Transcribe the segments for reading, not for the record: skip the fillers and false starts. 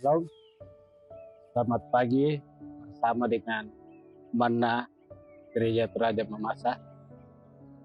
Shalom, selamat pagi bersama dengan Mana Gereja Toraja Mamasa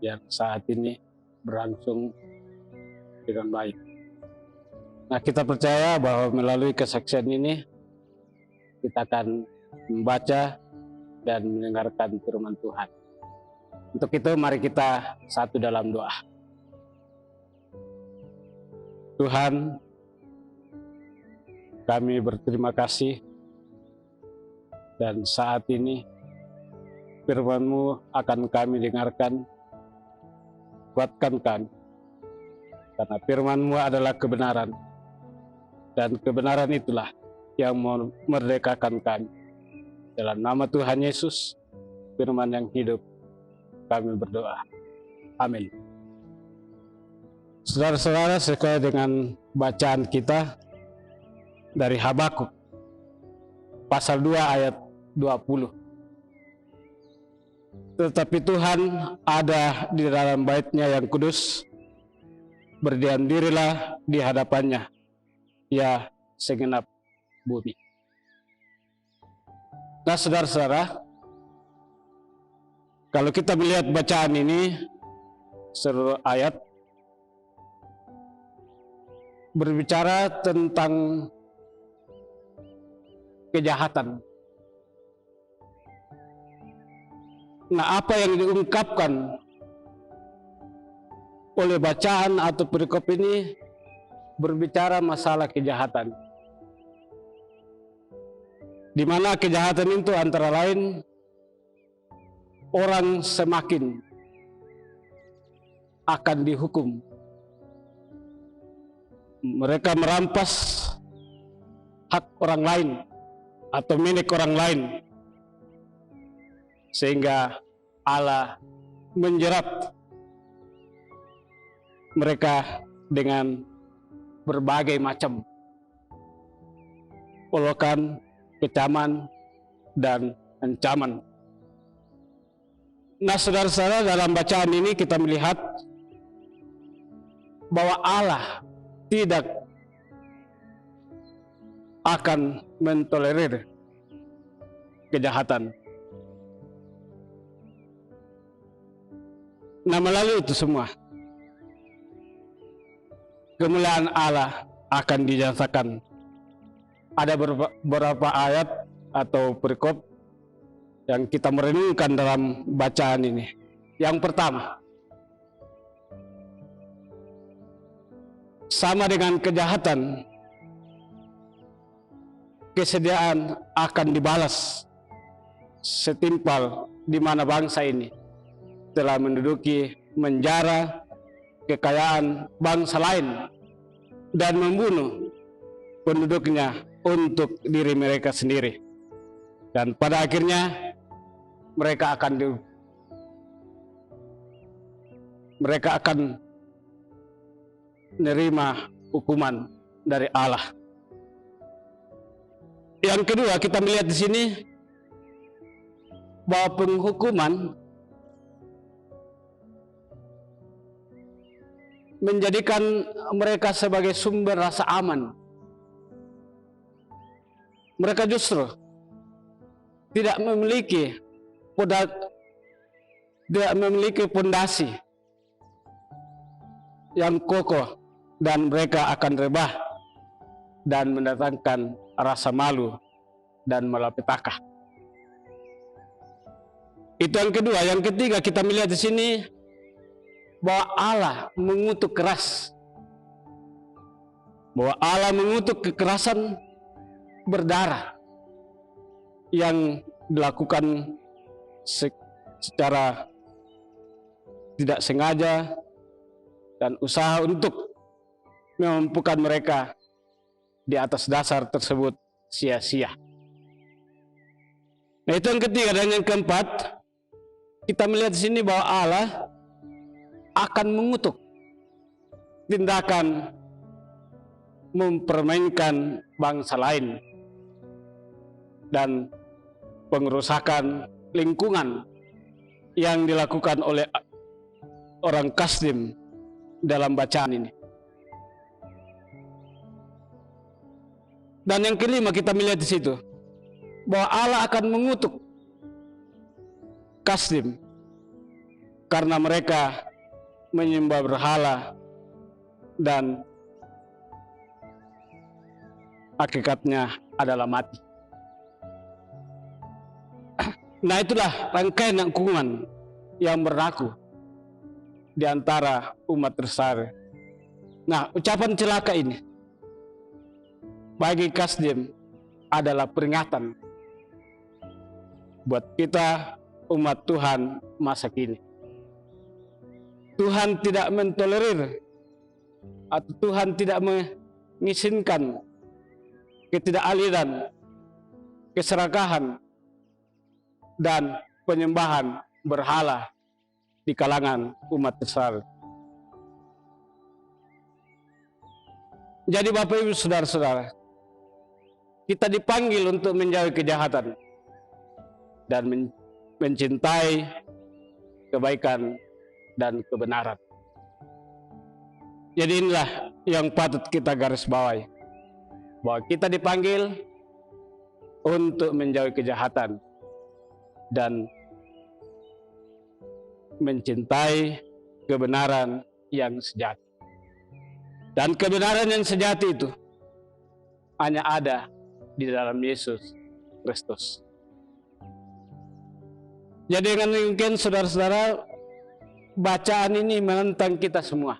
yang saat ini berlangsung dengan baik. Nah, kita percaya bahwa melalui kesaksian ini kita akan membaca dan mendengarkan firman Tuhan. Untuk itu mari kita satu dalam doa. Tuhan, kami berterima kasih dan saat ini firman-Mu akan kami dengarkan, kuatkan kami, karena firman-Mu adalah kebenaran dan kebenaran itulah yang memerdekakan kami. Dalam nama Tuhan Yesus, firman yang hidup, kami berdoa. Amin. Saudara-saudara, sesuai dengan bacaan kita dari Habakuk pasal 2 ayat 20. Tetapi Tuhan ada di dalam bait-Nya yang kudus, berdiam dirilah di hadapannya, ya segenap bumi. Nah, saudara-saudara, kalau kita melihat bacaan ini, seluruh ayat berbicara tentang kejahatan. Nah, apa yang diungkapkan oleh bacaan atau perikop ini berbicara masalah kejahatan, di mana kejahatan itu antara lain orang semakin akan dihukum. Mereka merampas hak orang lain atau milik orang lain, sehingga Allah menjerat mereka dengan berbagai macam olokan, kecaman, dan ancaman. Nah, saudara-saudara, dalam bacaan ini kita melihat bahwa Allah tidak akan mentolerir kejahatan. Nah, melalui itu semua, kemuliaan Allah akan dinyatakan. Ada beberapa ayat atau perikop yang kita merenungkan dalam bacaan ini. Yang pertama, sama dengan kejahatan, kesediaan akan dibalas setimpal di mana bangsa ini telah menduduki menjara kekayaan bangsa lain dan membunuh penduduknya untuk diri mereka sendiri. Dan pada akhirnya mereka akan menerima hukuman dari Allah. Yang kedua, kita melihat di sini bahwa penghukuman menjadikan mereka sebagai sumber rasa aman. Mereka justru tidak memiliki pondasi yang kokoh, dan mereka akan rebah dan mendatangkan rasa malu dan malapetaka. Itu yang kedua. Yang ketiga, kita melihat di sini bahwa Allah mengutuk keras, bahwa Allah mengutuk kekerasan berdarah yang dilakukan secara tidak sengaja dan usaha untuk memampukan mereka di atas dasar tersebut sia-sia. Nah, itu yang ketiga. Dan yang keempat, kita melihat di sini bahwa Allah akan mengutuk tindakan mempermainkan bangsa lain dan pengerusakan lingkungan yang dilakukan oleh orang Kasdim dalam bacaan ini. Dan yang kelima kita melihat di situ bahwa Allah akan mengutuk Kasdim karena mereka menyembah berhala dan hakikatnya adalah mati. Nah, itulah rangkaian hukuman yang berlaku di antara umat Israel. Nah, ucapan celaka ini bagi Kasdim adalah peringatan buat kita umat Tuhan masa kini. Tuhan tidak mentolerir atau Tuhan tidak mengizinkan ketidakadilan, keserakahan, dan penyembahan berhala di kalangan umat Israel. Jadi Bapak Ibu Saudara-saudara, kita dipanggil untuk menjauhi kejahatan dan mencintai kebaikan dan kebenaran. Jadi inilah yang patut kita garis bawahi, bahwa kita dipanggil untuk menjauhi kejahatan dan mencintai kebenaran yang sejati. Dan kebenaran yang sejati itu hanya ada di dalam Yesus Kristus. Jadi dengan mungkin saudara-saudara, bacaan ini menentang kita semua,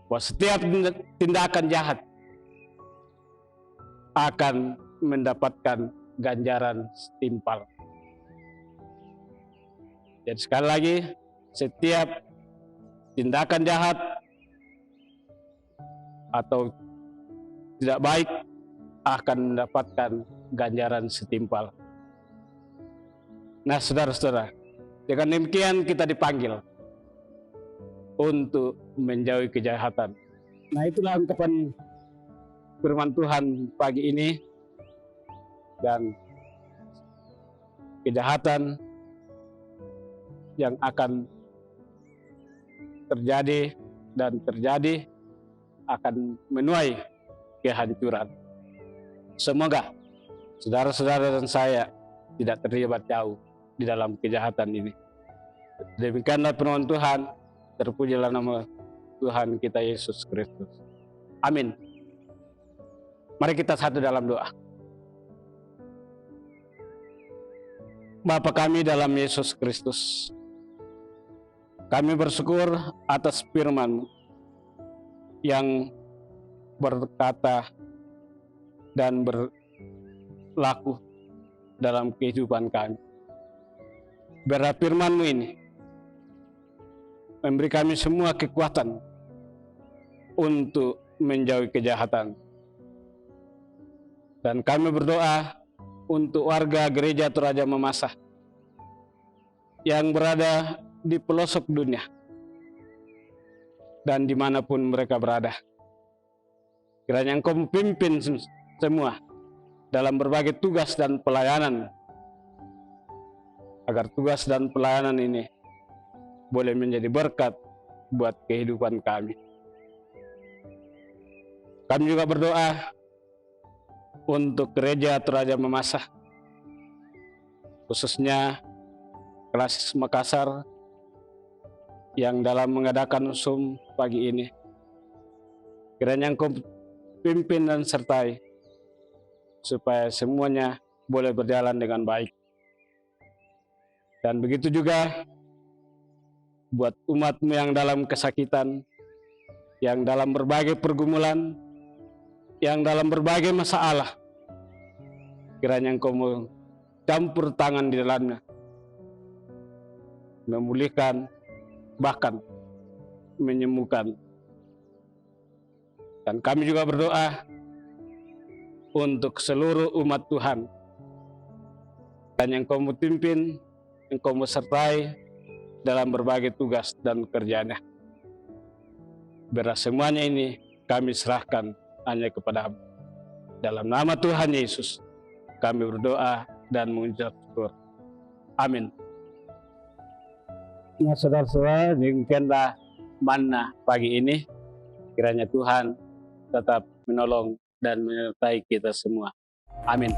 bahwa setiap tindakan jahat akan mendapatkan ganjaran setimpal. Jadi sekali lagi, setiap tindakan jahat atau tidak baik akan mendapatkan ganjaran setimpal. Nah, saudara-saudara, dengan demikian kita dipanggil untuk menjauhi kejahatan. Nah, itulah ungkapan firman Tuhan pagi ini. Dan kejahatan yang akan terjadi dan terjadi akan menuai kehancuran. Semoga saudara-saudara dan saya tidak terlibat jauh di dalam kejahatan ini. Demikianlah firman Tuhan, terpujilah nama Tuhan kita Yesus Kristus. Amin. Mari kita satu dalam doa. Bapa kami dalam Yesus Kristus, kami bersyukur atas firman-Mu yang berkata dan berlaku dalam kehidupan kami. Biarlah firman-Mu ini memberi kami semua kekuatan untuk menjauhi kejahatan. Dan kami berdoa untuk warga gereja Toraja Mamasa yang berada di pelosok dunia dan dimanapun mereka berada. Kiranya Engkau memimpin semua dalam berbagai tugas dan pelayanan, agar tugas dan pelayanan ini boleh menjadi berkat buat kehidupan kami. Kami juga berdoa untuk gereja Toraja Mamasa, khususnya Klasis Makassar yang dalam mengadakan Zoom pagi ini. Kiranya Engkau pimpin dan sertai supaya semuanya boleh berjalan dengan baik. Dan begitu juga buat umat-Mu yang dalam kesakitan, yang dalam berbagai pergumulan, yang dalam berbagai masalah. Kiranya Engkau campur tangan di dalamnya, memulihkan, bahkan menyembuhkan. Dan kami juga berdoa untuk seluruh umat Tuhan, dan yang Engkau pimpin, Engkau sertai dalam berbagai tugas dan kerjanya. Biarlah semuanya ini kami serahkan hanya kepada-Mu. Dalam nama Tuhan Yesus kami berdoa dan mengucap syukur. Amin. Nah, saudara-saudara, demikianlah manna pagi ini. Kiranya Tuhan tetap menolong dan menyertai kita semua. Amin.